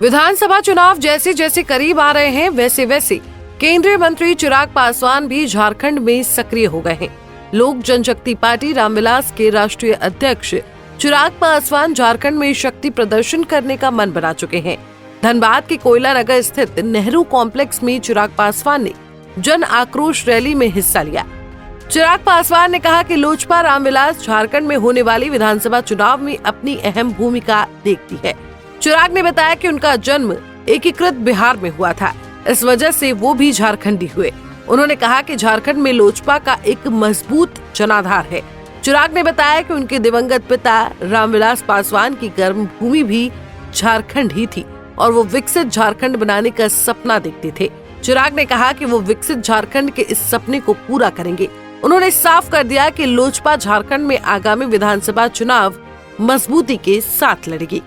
विधानसभा चुनाव जैसे जैसे करीब आ रहे हैं वैसे वैसे केंद्रीय मंत्री चिराग पासवान भी झारखंड में सक्रिय हो गए हैं। लोक जनशक्ति पार्टी रामविलास के राष्ट्रीय अध्यक्ष चिराग पासवान झारखंड में शक्ति प्रदर्शन करने का मन बना चुके हैं। धनबाद के कोयला नगर स्थित नेहरू कॉम्प्लेक्स में चिराग पासवान ने जन आक्रोश रैली में हिस्सा लिया। चिराग पासवान ने कहा कि लोजपा रामविलास झारखंड में होने वाली विधानसभा चुनाव में अपनी अहम भूमिका देखती है। चिराग ने बताया कि उनका जन्म एकीकृत बिहार में हुआ था, इस वजह से वो भी झारखंडी हुए। उन्होंने कहा कि झारखंड में लोजपा का एक मजबूत जनाधार है। चिराग ने बताया कि उनके दिवंगत पिता रामविलास पासवान की कर्मभूमि भी झारखंड ही थी और वो विकसित झारखंड बनाने का सपना देखते थे। चिराग ने कहा कि वो विकसित झारखंड के इस सपने को पूरा करेंगे। उन्होंने साफ कर दिया कि लोजपा झारखंड में आगामी विधानसभा चुनाव मजबूती के साथ लड़ेगी।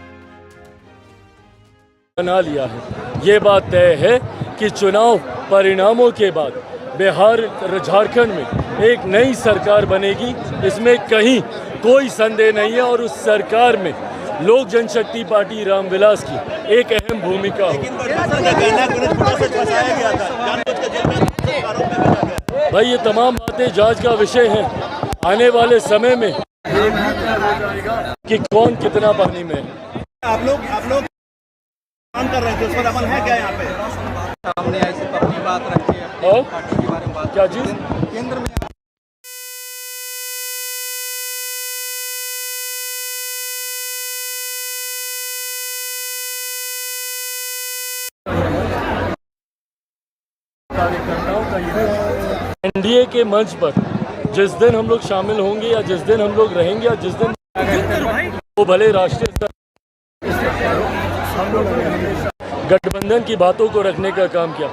बना लिया है। ये बात तय है कि चुनाव परिणामों के बाद बिहार झारखंड में एक नई सरकार बनेगी, इसमें कहीं कोई संदेह नहीं है। और उस सरकार में लोक जनशक्ति पार्टी रामविलास की एक अहम भूमिका होगी। भाई ये तमाम बातें जांच का विषय हैं। आने वाले समय में कि कौन कितना पानी में है। आप लोग काम कर रहे थे, उस पर अमल है क्या यहाँ पे? हमने ऐसी अपनी बात रखी है और पार्टी के बारे में बात क्या चीज केंद्र में कार्यकर्ताओं का एनडीए के मंच पर जिस दिन हम लोग शामिल होंगे या जिस दिन हम लोग रहेंगे या जिस दिन वो भले राष्ट्रीय स्तर हम लोग गठबंधन की बातों को रखने का काम किया।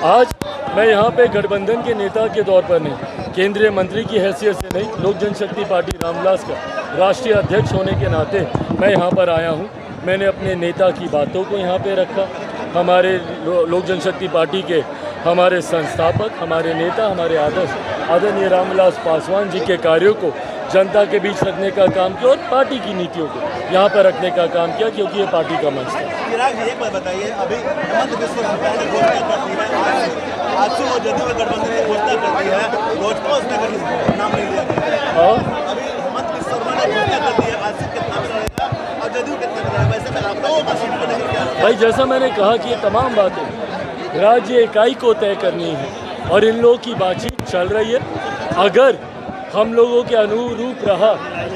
आज मैं यहाँ पे गठबंधन के नेता के तौर पर नहीं, केंद्रीय मंत्री की हैसियत से नहीं, लोक जनशक्ति पार्टी रामविलास का राष्ट्रीय अध्यक्ष होने के नाते मैं यहाँ पर आया हूँ। मैंने अपने नेता की बातों को यहाँ पे रखा। हमारे लोक जनशक्ति पार्टी के हमारे संस्थापक, हमारे नेता, हमारे आदरणीय रामविलास पासवान जी के कार्यों को जनता के बीच रखने का काम किया और पार्टी की नीतियों को यहाँ पर रखने का काम किया, क्योंकि ये पार्टी का मंच है। चिराग जी एक बात बताइए, अभी हेमंत बिस्वा शर्मा ने घोषणा कर दी है, आज से वो जदयू में गठबंधन की घोषणा कर दी है, लोजपा उसमें नाम नहीं लिया गया। अभी हेमंत बिस्वा शर्मा ने घोषणा कर दी है, आज से कितना में रहेगा और जदयू कितना में रहेगा, वैसे में आप लोगों का सीट पर लेकर क्या? भाई जैसा मैंने कहा कि ये तमाम बातें राज्य इकाई को तय करनी है और इन लोगों की बातचीत चल रही है। अगर हम लोगों के अनुरूप रहा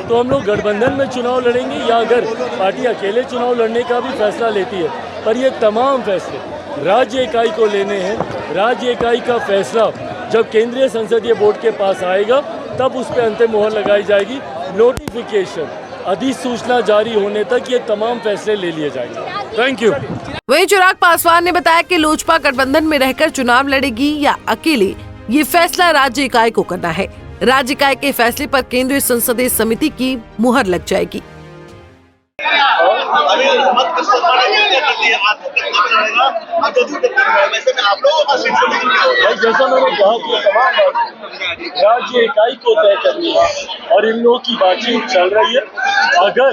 तो हम लोग गठबंधन में चुनाव लड़ेंगे, या अगर पार्टी अकेले चुनाव लड़ने का भी फैसला लेती है, पर ये तमाम फैसले राज्य इकाई को लेने हैं। राज्य इकाई का फैसला जब केंद्रीय संसदीय बोर्ड के पास आएगा तब उस पर अंतिम मोहर लगाई जाएगी। नोटिफिकेशन, अधिसूचना जारी होने तक ये तमाम फैसले ले लिए जाएंगे। Thank you. वहीं चिराग पासवान ने बताया कि लोजपा गठबंधन में रहकर चुनाव लड़ेगी या अकेले, ये फैसला राज्य इकाई को करना है। राज्य इकाई के फैसले पर केंद्रीय संसदीय समिति की मुहर लग जाएगी। अभी हेमंत बिस्वा शर्मा ने घोषणा कर दी है, आज से कितना में रहेगा और जदयू कितना में रहेगा, वैसे में आप लोगों का सीट पर लेकर क्या होगा? जैसा मैंने कहा कि तमाम बातें राज्य इकाई को तय करनी है और इन लोगों की बातचीत चल रही है। अगर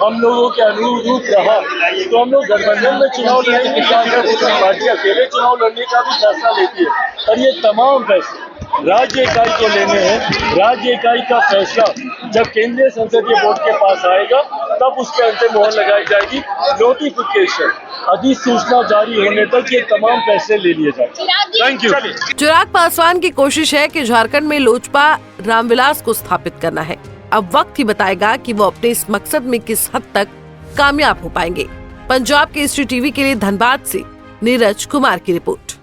हम लोगों के अनुरूप रहा तो हम लोग गठबंधन में चुनाव लड़ेंगे, या अगर पार्टी अकेले चुनाव लड़ने का भी फैसला लेती है, पर ये तमाम फैसले राज्य इकाई को लेने हैं। राज्य इकाई का फैसला जब केंद्रीय संसदीय बोर्ड के पास आएगा तब उस पर अंतिम मोहर लगाई जाएगी। नोटिफिकेशन, अधिसूचना जारी होने तक ये तमाम फैसले ले लिए जाएंगे। Thank you. चिराग पासवान की कोशिश है कि झारखंड में लोजपा रामविलास को स्थापित करना है। अब वक्त ही बताएगा कि वो अपने इस मकसद में किस हद तक कामयाब हो पाएंगे। पंजाब केसरी टीवी के लिए धनबाद से नीरज कुमार की रिपोर्ट।